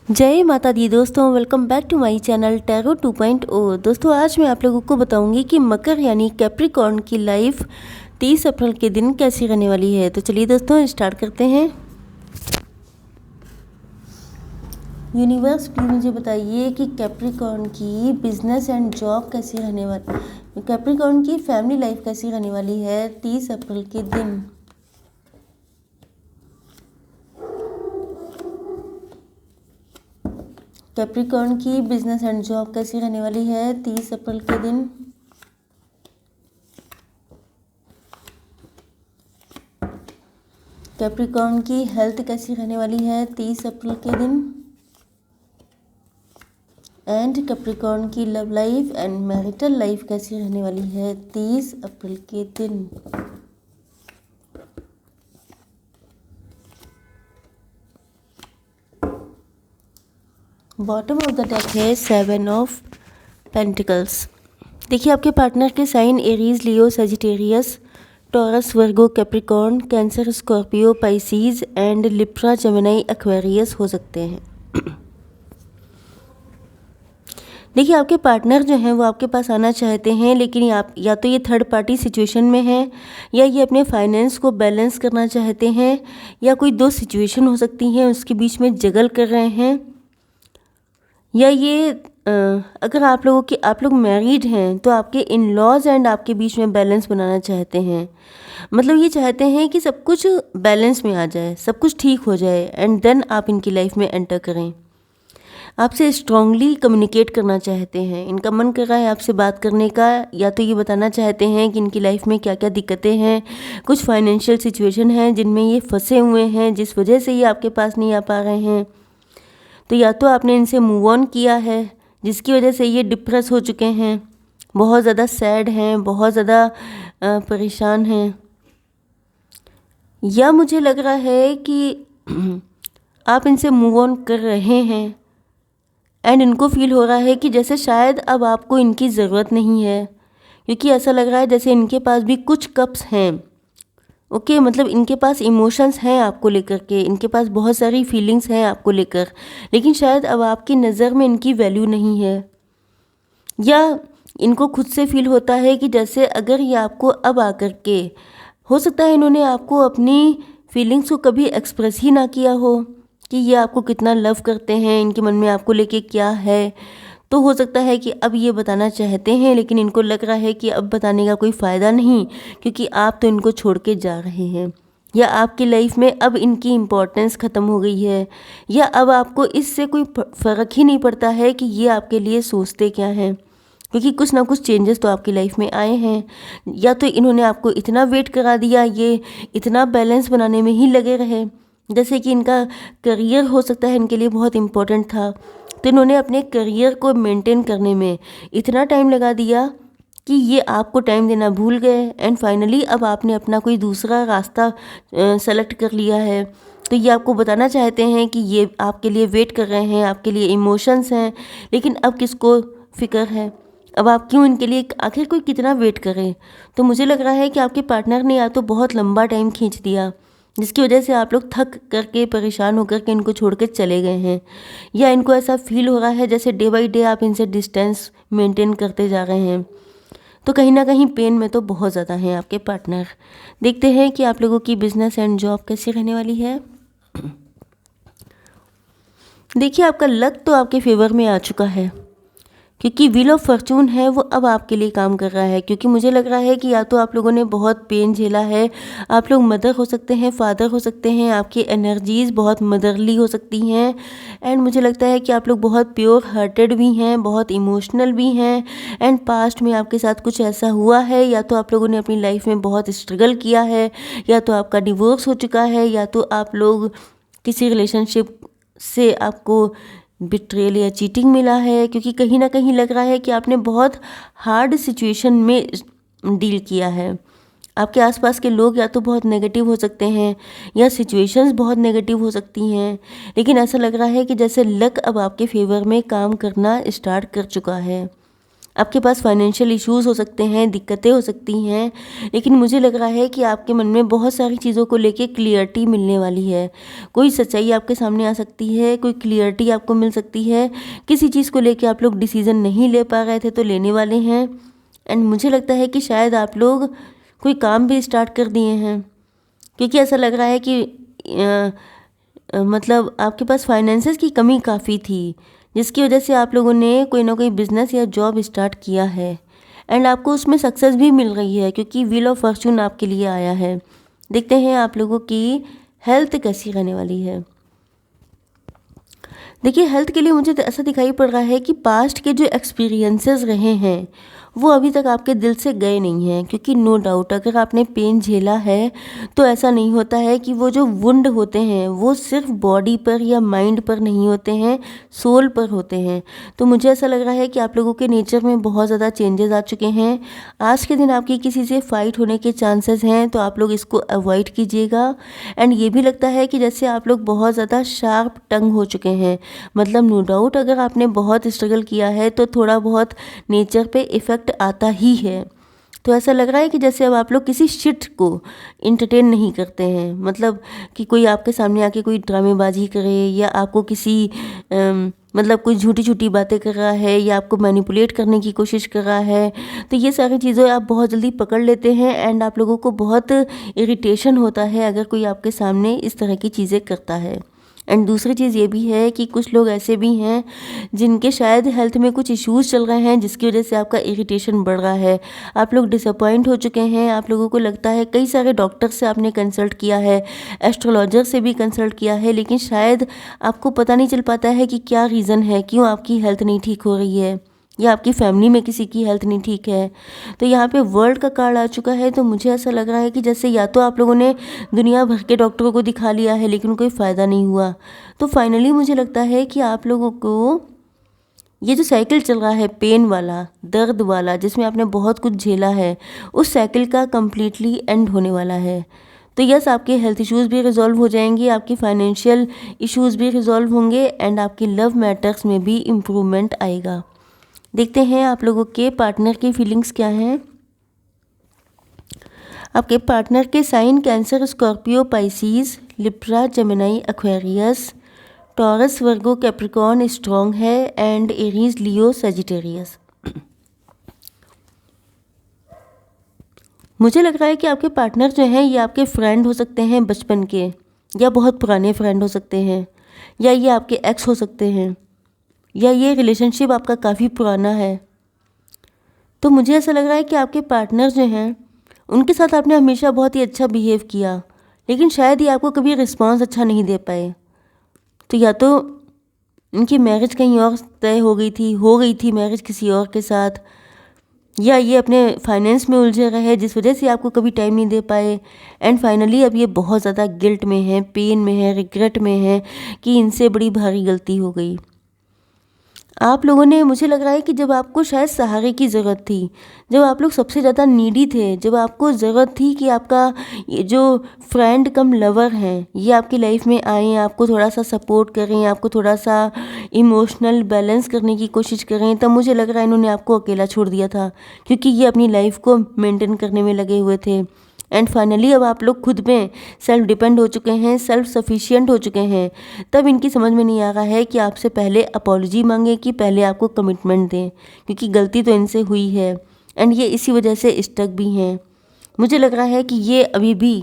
जय माता दी दोस्तों, welcome back to my channel tarot 2.0। दोस्तों आज मैं आप लोगों को बताऊंगी कि मकर यानी कैप्रिकॉर्न की लाइफ 30 अप्रैल के दिन कैसी रहने वाली है। तो चलिए दोस्तों स्टार्ट करते हैं। यूनिवर्स प्लीज मुझे बताइए कि कैप्रिकॉर्न की बिजनेस एंड जॉब कैसी रहने वाली, कैप्रिकॉर्न की फैमिली लाइफ कैसी रहने वाली है 30 अप्रैल के दिन। कैप्रिकॉर्न की बिजनेस एंड जॉब कैसी रहने वाली है 30 अप्रैल के दिन। कैप्रिकॉर्न की हेल्थ कैसी रहने वाली है 30 अप्रैल के दिन। एंड कैप्रिकॉर्न की love life and marital life कैसी रहने वाली है 30 अप्रैल के दिन। बॉटम ऑफ द डेक है 7 ऑफ पेंटिकल्स। देखिए आपके पार्टनर के sign Aries, Leo, Sagittarius, Taurus, Virgo, Capricorn, Cancer, Scorpio, Pisces and Libra, Gemini, Aquarius हो सकते हैं। देखिए आपके पार्टनर जो हैं वो आपके पास आना चाहते हैं, लेकिन आप या तो ये थर्ड पार्टी सिचुएशन में है, या ये अपने फाइनेंस को बैलेंस करना चाहते हैं, या कोई दो सिचुएशन हो सकती हैं उसके बीच में जगल कर रहे हैं, या ये अगर आप लोग मैरिड हैं तो आपके इन लॉज एंड आपके बीच में बैलेंस बनाना चाहते हैं। मतलब ये चाहते हैं कि सब कुछ बैलेंस में आ जाए, सब कुछ ठीक हो जाए एंड देन आप इनकी लाइफ में एंटर करें। आपसे स्ट्रांगली कम्युनिकेट करना चाहते हैं, इनका मन कर रहा है आपसे बात करने का, या तो ये बताना चाहते हैं कि इनकी लाइफ में क्या क्या दिक्कतें हैं, कुछ फाइनेंशियल सिचुएशन हैं जिनमें ये फंसे हुए हैं जिस वजह से ये आपके पास नहीं आ पा रहे हैं। तो या तो आपने इनसे मूव ऑन किया है जिसकी वजह से ये डिप्रेस हो चुके हैं, बहुत ज़्यादा सैड हैं, बहुत ज़्यादा परेशान हैं, या मुझे लग रहा है कि आप इनसे मूव ऑन कर रहे हैं एंड इनको फील हो रहा है कि जैसे शायद अब आपको इनकी ज़रूरत नहीं है, क्योंकि ऐसा लग रहा है जैसे इनके पास भी कुछ कप्स हैं। ओके मतलब इनके पास इमोशंस हैं आपको लेकर के, इनके पास बहुत सारी फीलिंग्स हैं आपको लेकर, लेकिन शायद अब आपकी नज़र में इनकी वैल्यू नहीं है, या इनको खुद से फील होता है कि जैसे अगर ये आपको अब आकर के, हो सकता है इन्होंने आपको अपनी फीलिंग्स को कभी एक्सप्रेस ही ना किया हो कि ये आपको कितना लव करते हैं, इनके मन में आपको लेके क्या है। तो हो सकता है कि अब ये बताना चाहते हैं, लेकिन इनको लग रहा है कि अब बताने का कोई फ़ायदा नहीं, क्योंकि आप तो इनको छोड़ के जा रहे हैं, या आपकी लाइफ में अब इनकी इम्पोर्टेंस ख़त्म हो गई है, या अब आपको इससे कोई फ़र्क ही नहीं पड़ता है कि ये आपके लिए सोचते क्या हैं, क्योंकि कुछ ना कुछ चेंजेस तो आपकी लाइफ में आए हैं। या तो इन्होंने आपको इतना वेट करा दिया, ये इतना बैलेंस बनाने में ही लगे रहे, जैसे कि इनका करियर हो सकता है इनके लिए बहुत इम्पोर्टेंट था, तो इन्होंने अपने करियर को मेंटेन करने में इतना टाइम लगा दिया कि ये आपको टाइम देना भूल गए एंड फाइनली अब आपने अपना कोई दूसरा रास्ता सेलेक्ट कर लिया है। तो ये आपको बताना चाहते हैं कि ये आपके लिए वेट कर रहे हैं, आपके लिए इमोशंस हैं, लेकिन अब किसको फ़िक्र है, अब आप क्यों इनके लिए आखिर कोई कितना वेट करें। तो मुझे लग रहा है कि आपके पार्टनर ने या तो बहुत लंबा टाइम खींच दिया जिसकी वजह से आप लोग थक करके परेशान होकर के इनको छोड़ के चले गए हैं, या इनको ऐसा फील हो रहा है जैसे डे बाई डे आप इनसे डिस्टेंस मेंटेन करते जा रहे हैं। तो कहीं ना कहीं पेन में तो बहुत ज़्यादा हैं आपके पार्टनर। देखते हैं कि आप लोगों की बिजनेस एंड जॉब कैसी रहने वाली है। देखिए आपका लक तो आपके फेवर में आ चुका है, क्योंकि व्हील ऑफ फॉर्चून है वो अब आपके लिए काम कर रहा है, क्योंकि मुझे लग रहा है कि या तो आप लोगों ने बहुत पेन झेला है, आप लोग मदर हो सकते हैं, फादर हो सकते हैं, आपकी एनर्जीज़ बहुत मदरली हो सकती हैं, एंड मुझे लगता है कि आप लोग बहुत प्योर हार्टेड भी हैं, बहुत इमोशनल भी हैं, एंड पास्ट में आपके साथ कुछ ऐसा हुआ है, या तो आप लोगों ने अपनी लाइफ में बहुत स्ट्रगल किया है, या तो आपका डिवोर्स हो चुका है, या तो आप लोग किसी रिलेशनशिप से आपको बिट्रेल या चीटिंग मिला है, क्योंकि कहीं ना कहीं लग रहा है कि आपने बहुत हार्ड सिचुएशन में डील किया है। आपके आसपास के लोग या तो बहुत नेगेटिव हो सकते हैं, या सिचुएशंस बहुत नेगेटिव हो सकती हैं, लेकिन ऐसा लग रहा है कि जैसे लक अब आपके फेवर में काम करना स्टार्ट कर चुका है। आपके पास फाइनेंशियल इश्यूज़ हो सकते हैं, दिक्कतें हो सकती हैं, लेकिन मुझे लग रहा है कि आपके मन में बहुत सारी चीज़ों को लेके क्लियरिटी मिलने वाली है। कोई सच्चाई आपके सामने आ सकती है, कोई क्लियरिटी आपको मिल सकती है। किसी चीज़ को लेके आप लोग डिसीज़न नहीं ले पा रहे थे तो लेने वाले हैं। एंड मुझे लगता है कि शायद आप लोग कोई काम भी स्टार्ट कर दिए हैं, क्योंकि ऐसा लग रहा है कि मतलब आपके पास फाइनेंसेस की कमी काफ़ी थी, जिसकी वजह से आप लोगों ने कोई ना कोई बिज़नेस या जॉब स्टार्ट किया है एंड आपको उसमें सक्सेस भी मिल रही है, क्योंकि व्हील ऑफ फॉर्चून आपके लिए आया है। देखते हैं आप लोगों की हेल्थ कैसी रहने वाली है। देखिए, हेल्थ के लिए मुझे तो ऐसा दिखाई पड़ रहा है कि पास्ट के जो एक्सपीरियंसेस रहे हैं वो अभी तक आपके दिल से गए नहीं हैं, क्योंकि नो डाउट अगर आपने पेन झेला है तो ऐसा नहीं होता है कि वो जो वुंड होते हैं वो सिर्फ बॉडी पर या माइंड पर नहीं होते हैं, सोल पर होते हैं। तो मुझे ऐसा लग रहा है कि आप लोगों के नेचर में बहुत ज़्यादा चेंजेस आ चुके हैं। आज के दिन आपकी किसी से फाइट होने के चांसेस हैं, तो आप लोग इसको अवॉइड कीजिएगा। एंड ये भी लगता है कि जैसे आप लोग बहुत ज़्यादा शार्प टंग हो चुके हैं, मतलब नो डाउट अगर आपने बहुत स्ट्रगल किया है तो थोड़ा बहुत नेचर पे इफ़ेक्ट आता ही है। तो ऐसा लग रहा है कि जैसे अब आप लोग किसी शिट को इंटरटेन नहीं करते हैं, मतलब कि कोई आपके सामने आके कोई ड्रामेबाजी करे या आपको किसी मतलब कोई झूठी झूठी बातें कर रहा है या आपको मैनिपुलेट करने की कोशिश कर रहा है, तो ये सारी चीज़ें आप बहुत जल्दी पकड़ लेते हैं एंड आप लोगों को बहुत इरिटेशन होता है अगर कोई आपके सामने इस तरह की चीज़ें करता है। एंड दूसरी चीज़ ये भी है कि कुछ लोग ऐसे भी हैं जिनके शायद हेल्थ में कुछ इश्यूज़ चल रहे हैं, जिसकी वजह से आपका इरिटेशन बढ़ रहा है। आप लोग डिसअपॉइंट हो चुके हैं, आप लोगों को लगता है कई सारे डॉक्टर से आपने कंसल्ट किया है, एस्ट्रोलॉजर से भी कंसल्ट किया है, लेकिन शायद आपको पता नहीं चल पाता है कि क्या रीज़न है, क्यों आपकी हेल्थ नहीं ठीक हो रही है या आपकी फैमिली में किसी की हेल्थ नहीं ठीक है। तो यहाँ पे वर्ल्ड का कार्ड आ चुका है, तो मुझे ऐसा लग रहा है कि जैसे या तो आप लोगों ने दुनिया भर के डॉक्टरों को दिखा लिया है लेकिन कोई फ़ायदा नहीं हुआ, तो फाइनली मुझे लगता है कि आप लोगों को ये जो साइकिल चल रहा है पेन वाला, दर्द वाला, जिसमें आपने बहुत कुछ झेला है, उस साइकिल का कम्प्लीटली एंड होने वाला है। तो यस, आपके हेल्थ इश्यूज़ भी रिजॉल्व हो जाएंगे, आपकी फाइनेंशियल इश्यूज़ भी रिजॉल्व होंगे एंड आपकी लव मैटर्स में भी इम्प्रूवमेंट आएगा। देखते हैं आप लोगों के पार्टनर की फीलिंग्स क्या हैं। आपके पार्टनर के sign Cancer, Scorpio, Pisces, Libra, Gemini, Aquarius, Taurus, Virgo, Capricorn strong है एंड एरीज, लियो, सजिटेरियस। मुझे लग रहा है कि आपके पार्टनर जो हैं ये आपके फ्रेंड हो सकते हैं बचपन के, या बहुत पुराने फ्रेंड हो सकते हैं, या ये आपके एक्स हो सकते हैं, या ये रिलेशनशिप आपका काफ़ी पुराना है। तो मुझे ऐसा लग रहा है कि आपके पार्टनर जो हैं उनके साथ आपने हमेशा बहुत ही अच्छा बिहेव किया, लेकिन शायद ये आपको कभी रिस्पॉन्स अच्छा नहीं दे पाए। तो या तो इनकी मैरिज कहीं और तय हो गई थी मैरिज किसी और के साथ, या ये अपने फाइनेंस में उलझे रहे जिस वजह से आपको कभी टाइम नहीं दे पाए। एंड फाइनली अब ये बहुत ज़्यादा गिल्ट में है, पेन में है, रिग्रेट में है कि इनसे बड़ी भारी गलती हो गई। आप लोगों ने, मुझे लग रहा है कि जब आपको शायद सहारे की ज़रूरत थी, जब आप लोग सबसे ज़्यादा नीडी थे, जब आपको ज़रूरत थी कि आपका ये जो फ्रेंड कम लवर हैं ये आपकी लाइफ में आएँ, आपको थोड़ा सा सपोर्ट करें, आपको थोड़ा सा इमोशनल बैलेंस करने की कोशिश करें, तब मुझे लग रहा है इन्होंने आपको अकेला छोड़ दिया था, क्योंकि ये अपनी लाइफ को मेंटेन करने में लगे हुए थे। एंड फाइनली अब आप लोग खुद में सेल्फ डिपेंड हो चुके हैं, सेल्फ सफिशिएंट हो चुके हैं, तब इनकी समझ में नहीं आ रहा है कि आपसे पहले अपॉलॉजी मांगे कि पहले आपको कमिटमेंट दें, क्योंकि गलती तो इनसे हुई है एंड ये इसी वजह से स्टक भी हैं। मुझे लग रहा है कि ये अभी भी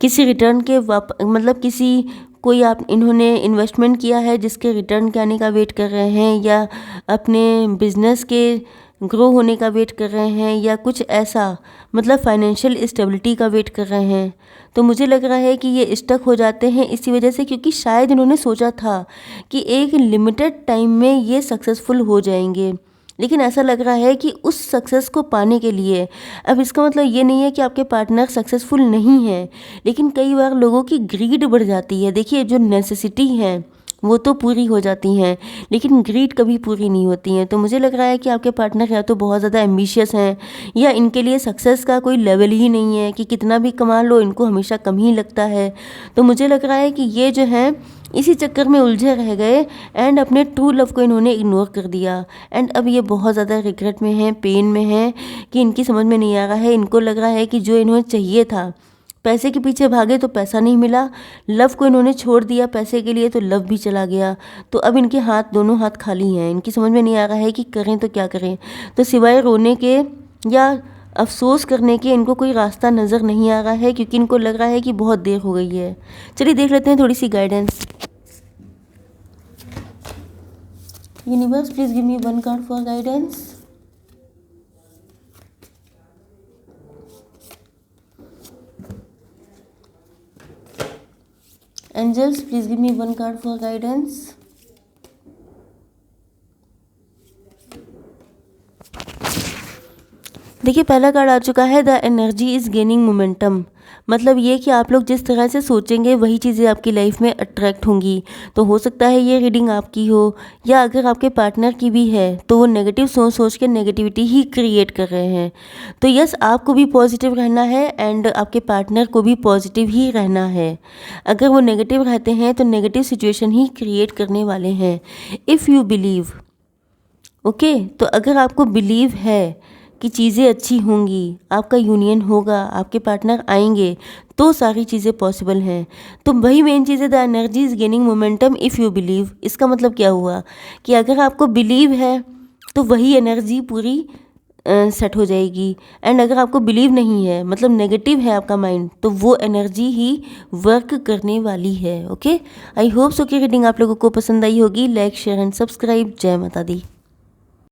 किसी रिटर्न के मतलब किसी कोई आप इन्होंने इन्वेस्टमेंट किया है जिसके रिटर्न के आने का वेट कर रहे हैं, या अपने बिजनेस के ग्रो होने का वेट कर रहे हैं, या कुछ ऐसा, मतलब फाइनेंशियल स्टेबिलिटी का वेट कर रहे हैं। तो मुझे लग रहा है कि ये स्टक हो जाते हैं इसी वजह से, क्योंकि शायद इन्होंने सोचा था कि एक लिमिटेड टाइम में ये सक्सेसफुल हो जाएंगे, लेकिन ऐसा लग रहा है कि उस सक्सेस को पाने के लिए, अब इसका मतलब ये नहीं है कि आपके पार्टनर सक्सेसफुल नहीं है, लेकिन कई बार लोगों की ग्रीड बढ़ जाती है। देखिए, जो नेसेसिटी है वो तो पूरी हो जाती हैं, लेकिन ग्रीड कभी पूरी नहीं होती हैं। तो मुझे लग रहा है कि आपके पार्टनर या तो बहुत ज़्यादा एम्बिशियस हैं, या इनके लिए सक्सेस का कोई लेवल ही नहीं है, कि कितना भी कमा लो इनको हमेशा कम ही लगता है। तो मुझे लग रहा है कि ये जो हैं इसी चक्कर में उलझे रह गए एंड अपने ट्रू लव को इन्होंने इग्नोर कर दिया। एंड अब ये बहुत ज़्यादा रिग्रेट में हैं, पेन में हैं कि इनकी समझ में नहीं आ रहा है। इनको लग रहा है कि जो इन्हें चाहिए था, पैसे के पीछे भागे तो पैसा नहीं मिला, लव को इन्होंने छोड़ दिया पैसे के लिए तो लव भी चला गया। तो अब इनके हाथ, दोनों हाथ खाली हैं। इनकी समझ में नहीं आ रहा है कि करें तो क्या करें। तो सिवाय रोने के या अफसोस करने के इनको कोई रास्ता नज़र नहीं आ रहा है, क्योंकि इनको लग रहा है कि बहुत देर हो गई है। चलिए देख लेते हैं थोड़ी सी guidance. Universe, please give me one card for guidance. Angels, please give me one card for guidance. देखिए पहला कार्ड आ चुका है, the energy is gaining momentum. मतलब ये कि आप लोग जिस तरह से सोचेंगे वही चीज़ें आपकी लाइफ में अट्रैक्ट होंगी। तो हो सकता है ये रीडिंग आपकी हो, या अगर आपके पार्टनर की भी है तो वो नेगेटिव सोच सोच के नेगेटिविटी ही क्रिएट कर रहे हैं। तो यस, आपको भी पॉजिटिव रहना है एंड आपके पार्टनर को भी पॉजिटिव ही रहना है। अगर वो नेगेटिव रहते हैं तो नेगेटिव सिचुएशन ही क्रिएट करने वाले हैं। इफ़ यू बिलीव, ओके, तो अगर आपको बिलीव है कि चीज़ें अच्छी होंगी, आपका यूनियन होगा, आपके पार्टनर आएंगे, तो सारी चीज़ें पॉसिबल हैं। तो वही मेन चीज़ है, the energy is gaining momentum if you believe. इसका मतलब क्या हुआ कि अगर आपको बिलीव है तो वही एनर्जी पूरी सेट हो जाएगी। एंड अगर आपको बिलीव नहीं है, मतलब नेगेटिव है आपका माइंड, तो वो एनर्जी ही वर्क करने वाली है। ओके, आई होप सो कि रीडिंग आप लोगों को पसंद आई होगी। Like, share and subscribe. जय माता दी।